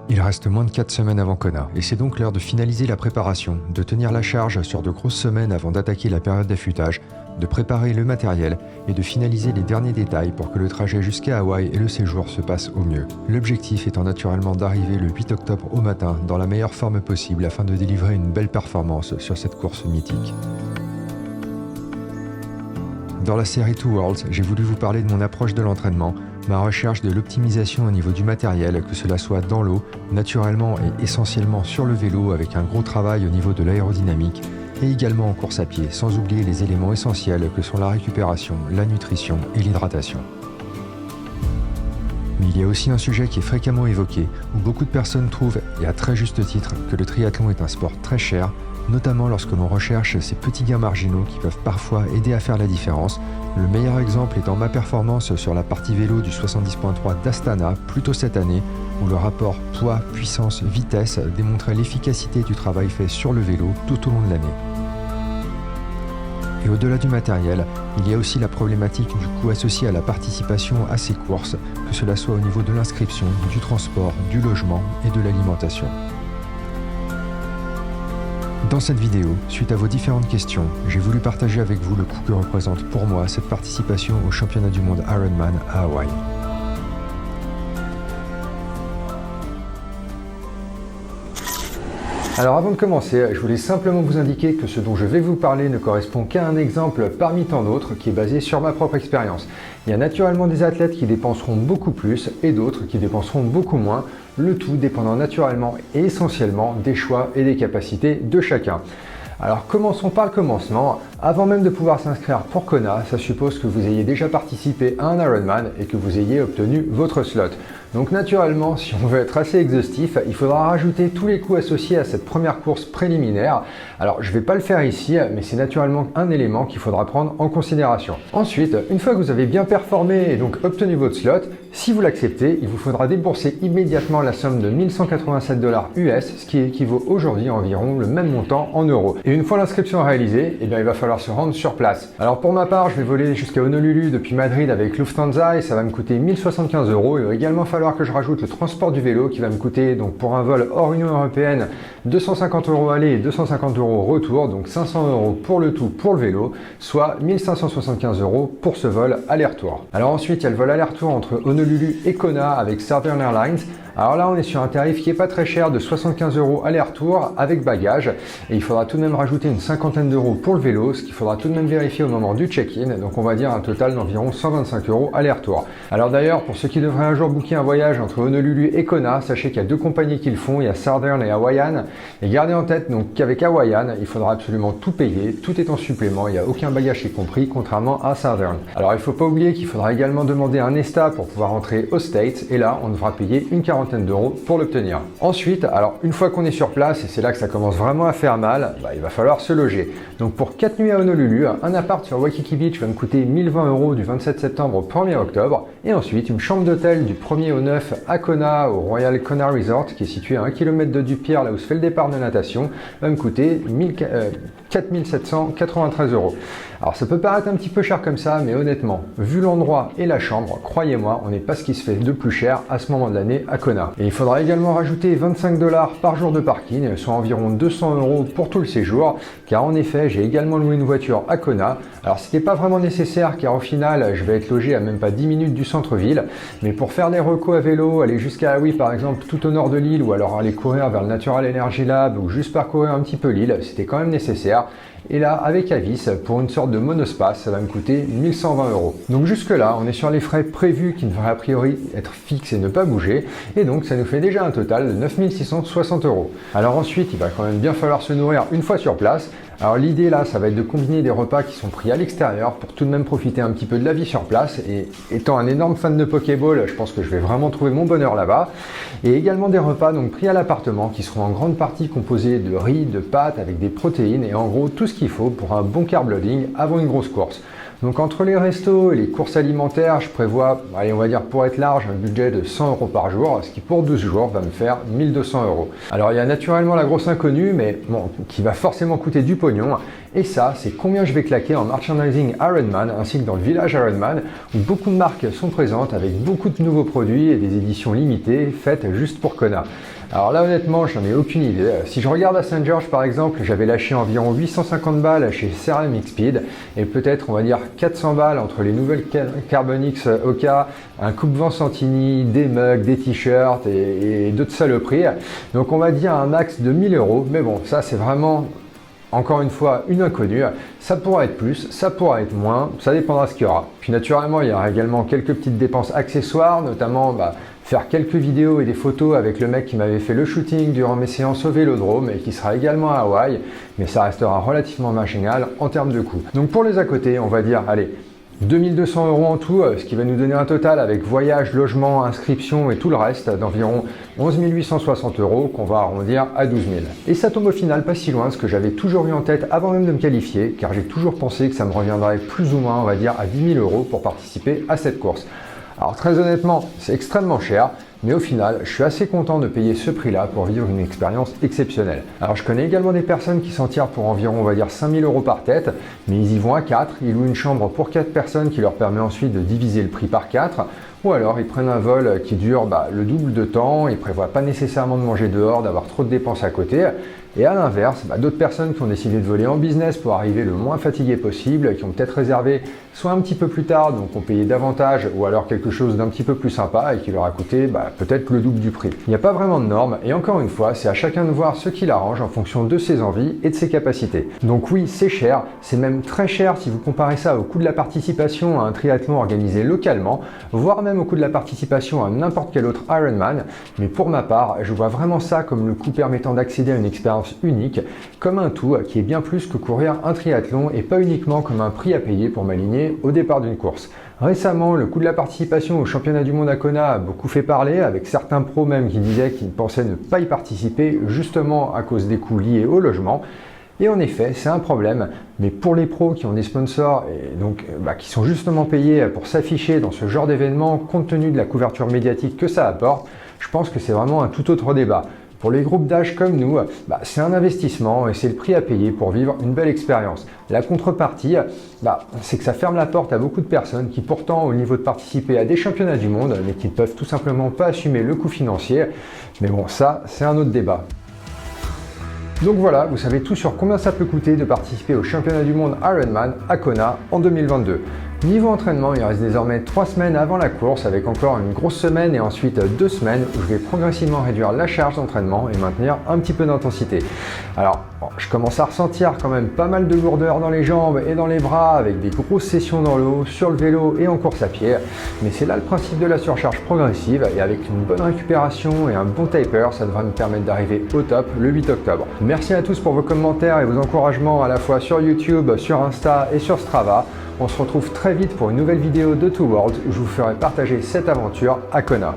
Il reste moins de 4 semaines avant Kona, et c'est donc l'heure de finaliser la préparation, de tenir la charge sur de grosses semaines avant d'attaquer la période d'affûtage, de préparer le matériel et de finaliser les derniers détails pour que le trajet jusqu'à Hawaï et le séjour se passent au mieux. L'objectif étant naturellement d'arriver le 8 octobre au matin dans la meilleure forme possible afin de délivrer une belle performance sur cette course mythique. Dans la série Two Worlds, j'ai voulu vous parler de mon approche de l'entraînement, ma recherche de l'optimisation au niveau du matériel, que cela soit dans l'eau, naturellement et essentiellement sur le vélo avec un gros travail au niveau de l'aérodynamique, et également en course à pied, sans oublier les éléments essentiels que sont la récupération, la nutrition et l'hydratation. Mais il y a aussi un sujet qui est fréquemment évoqué, où beaucoup de personnes trouvent, et à très juste titre, que le triathlon est un sport très cher, notamment lorsque l'on recherche ces petits gains marginaux qui peuvent parfois aider à faire la différence. Le meilleur exemple étant ma performance sur la partie vélo du 70.3 d'Astana, plus tôt cette année, où le rapport poids, puissance, vitesse démontrait l'efficacité du travail fait sur le vélo tout au long de l'année. Et au-delà du matériel, il y a aussi la problématique du coût associé à la participation à ces courses, que cela soit au niveau de l'inscription, du transport, du logement et de l'alimentation. Dans cette vidéo, suite à vos différentes questions, j'ai voulu partager avec vous le coût que représente pour moi cette participation au championnat du monde Ironman à Hawaï. Alors avant de commencer, je voulais simplement vous indiquer que ce dont je vais vous parler ne correspond qu'à un exemple parmi tant d'autres qui est basé sur ma propre expérience. Il y a naturellement des athlètes qui dépenseront beaucoup plus et d'autres qui dépenseront beaucoup moins, le tout dépendant naturellement et essentiellement des choix et des capacités de chacun. Alors commençons par le commencement. Avant même de pouvoir s'inscrire pour Kona, ça suppose que vous ayez déjà participé à un Ironman et que vous ayez obtenu votre slot. Donc naturellement, si on veut être assez exhaustif, il faudra rajouter tous les coûts associés à cette première course préliminaire. Alors je ne vais pas le faire ici, mais c'est naturellement un élément qu'il faudra prendre en considération. Ensuite, une fois que vous avez bien performé et donc obtenu votre slot, si vous l'acceptez, il vous faudra débourser immédiatement la somme de 1187 $ US, ce qui équivaut aujourd'hui à environ le même montant en euros. Et une fois l'inscription réalisée, il va falloir se rendre sur place. Alors pour ma part, je vais voler jusqu'à Honolulu depuis Madrid avec Lufthansa et ça va me coûter 1075 €. Il va également falloir que je rajoute le transport du vélo qui va me coûter, donc pour un vol hors Union Européenne, 250 € aller et 250 € retour, donc 500 € pour le tout pour le vélo, soit 1575 € pour ce vol aller-retour. Alors ensuite, il y a le vol aller-retour entre Honolulu et Kona avec Southern Airlines. Alors là, on est sur un tarif qui est pas très cher de 75 € aller-retour avec bagage et il faudra tout de même rajouter une cinquantaine d'euros pour le vélo, ce qu'il faudra tout de même vérifier au moment du check-in. Donc on va dire un total d'environ 125 € aller-retour. Alors d'ailleurs, pour ceux qui devraient un jour booker un voyage entre Honolulu et Kona, sachez qu'il y a deux compagnies qui le font, il y a Southern et Hawaiian. Et gardez en tête donc qu'avec Hawaiian, il faudra absolument tout payer, tout est en supplément, il n'y a aucun bagage qui est compris, contrairement à Southern. Alors il ne faut pas oublier qu'il faudra également demander un ESTA pour pouvoir entrer aux States et là, on devra payer une quarantaine d'euros pour l'obtenir. Ensuite, alors une fois qu'on est sur place, et c'est là que ça commence vraiment à faire mal, il va falloir se loger. Donc pour 4 nuits à Honolulu, un appart sur Waikiki Beach va me coûter 1020 € du 27 septembre au 1er octobre, et ensuite une chambre d'hôtel du 1er au 9 à Kona, au Royal Kona Resort, qui est situé à 1 km de Dupierre, là où se fait le départ de natation, va me coûter 4793 €. Alors ça peut paraître un petit peu cher comme ça, mais honnêtement, vu l'endroit et la chambre, croyez-moi, on n'est pas ce qui se fait de plus cher à ce moment de l'année à Kona. Et il faudra également rajouter 25 $ par jour de parking, soit environ 200 € pour tout le séjour, car en effet, j'ai également loué une voiture à Kona. Alors c'était pas vraiment nécessaire, car au final, je vais être logé à même pas 10 minutes du centre-ville, mais pour faire des recos à vélo, aller jusqu'à Hawaï par exemple, tout au nord de l'île, ou alors aller courir vers le Natural Energy Lab, ou juste parcourir un petit peu l'île, c'était quand même nécessaire. Et là, avec Avis, pour une sorte de monospace, ça va me coûter 1120 €. Donc jusque là, on est sur les frais prévus qui devraient a priori être fixes et ne pas bouger. Et donc ça nous fait déjà un total de 9660 €. Alors ensuite, il va quand même bien falloir se nourrir une fois sur place. Alors l'idée là, ça va être de combiner des repas qui sont pris à l'extérieur pour tout de même profiter un petit peu de la vie sur place. Et étant un énorme fan de Pokéball, je pense que je vais vraiment trouver mon bonheur là-bas. Et également des repas donc pris à l'appartement qui seront en grande partie composés de riz, de pâtes avec des protéines et en gros tout ce qu'il faut pour un bon carb loading avant une grosse course. Donc entre les restos et les courses alimentaires, je prévois, allez, on va dire pour être large, un budget de 100 € par jour, ce qui pour 12 jours va me faire 1200 €. Alors il y a naturellement la grosse inconnue, mais bon, qui va forcément coûter du pognon. Et ça, c'est combien je vais claquer en merchandising Ironman, ainsi que dans le village Ironman, où beaucoup de marques sont présentes avec beaucoup de nouveaux produits et des éditions limitées faites juste pour Kona. Alors là honnêtement, j'en ai aucune idée. Si je regarde à Saint George par exemple, j'avais lâché environ 850 balles chez Ceramic Speed et peut-être on va dire 400 balles entre les nouvelles Carbonix Oka, un coupe-vent Santini, des mugs, des t-shirts et d'autres saloperies. Donc on va dire un max de 1000 €, mais bon, ça c'est vraiment encore une fois une inconnue. Ça pourra être plus, ça pourra être moins, ça dépendra de ce qu'il y aura. Puis naturellement, il y aura également quelques petites dépenses accessoires, notamment faire quelques vidéos et des photos avec le mec qui m'avait fait le shooting durant mes séances au Vélodrome et qui sera également à Hawaï, mais ça restera relativement marginal en termes de coûts. Donc pour les à côté, on va dire, allez, 2200 € en tout, ce qui va nous donner un total avec voyage, logement, inscription et tout le reste d'environ 11 860 € qu'on va arrondir à 12 000. Et ça tombe au final pas si loin, ce que j'avais toujours eu en tête avant même de me qualifier, car j'ai toujours pensé que ça me reviendrait plus ou moins, on va dire, à 10 000 € pour participer à cette course. Alors très honnêtement, c'est extrêmement cher, mais au final, je suis assez content de payer ce prix-là pour vivre une expérience exceptionnelle. Alors je connais également des personnes qui s'en tirent pour environ, on va dire, 5 000 € par tête, mais ils y vont à 4, ils louent une chambre pour 4 personnes qui leur permet ensuite de diviser le prix par 4, ou alors ils prennent un vol qui dure le double de temps, ils ne prévoient pas nécessairement de manger dehors, d'avoir trop de dépenses à côté. Et à l'inverse, d'autres personnes qui ont décidé de voler en business pour arriver le moins fatigué possible, qui ont peut-être réservé soit un petit peu plus tard, donc ont payé davantage, ou alors quelque chose d'un petit peu plus sympa et qui leur a coûté peut-être le double du prix. Il n'y a pas vraiment de normes et encore une fois, c'est à chacun de voir ce qui l'arrange en fonction de ses envies et de ses capacités. Donc oui, c'est cher, c'est même très cher si vous comparez ça au coût de la participation à un triathlon organisé localement, voire même au coût de la participation à n'importe quel autre Ironman, mais pour ma part, je vois vraiment ça comme le coût permettant d'accéder à une expérience unique, comme un tout qui est bien plus que courir un triathlon et pas uniquement comme un prix à payer pour m'aligner au départ d'une course. Récemment, le coût de la participation au championnat du monde à Kona a beaucoup fait parler, avec certains pros même qui disaient qu'ils pensaient ne pas y participer justement à cause des coûts liés au logement. Et en effet, c'est un problème, mais pour les pros qui ont des sponsors et donc qui sont justement payés pour s'afficher dans ce genre d'événement, compte tenu de la couverture médiatique que ça apporte, je pense que c'est vraiment un tout autre débat. Pour les groupes d'âge comme nous, c'est un investissement et c'est le prix à payer pour vivre une belle expérience. La contrepartie, c'est que ça ferme la porte à beaucoup de personnes qui pourtant au niveau de participer à des championnats du monde, mais qui ne peuvent tout simplement pas assumer le coût financier. Mais bon, ça, c'est un autre débat. Donc voilà, vous savez tout sur combien ça peut coûter de participer au championnat du monde Ironman à Kona en 2022. Niveau entraînement, il reste désormais 3 semaines avant la course avec encore une grosse semaine et ensuite 2 semaines où je vais progressivement réduire la charge d'entraînement et maintenir un petit peu d'intensité. Alors, je commence à ressentir quand même pas mal de lourdeur dans les jambes et dans les bras avec des grosses sessions dans l'eau, sur le vélo et en course à pied. Mais c'est là le principe de la surcharge progressive et avec une bonne récupération et un bon taper, ça devrait me permettre d'arriver au top le 8 octobre. Merci à tous pour vos commentaires et vos encouragements à la fois sur YouTube, sur Insta et sur Strava. On se retrouve très vite pour une nouvelle vidéo de Two Worlds où je vous ferai partager cette aventure à Kona.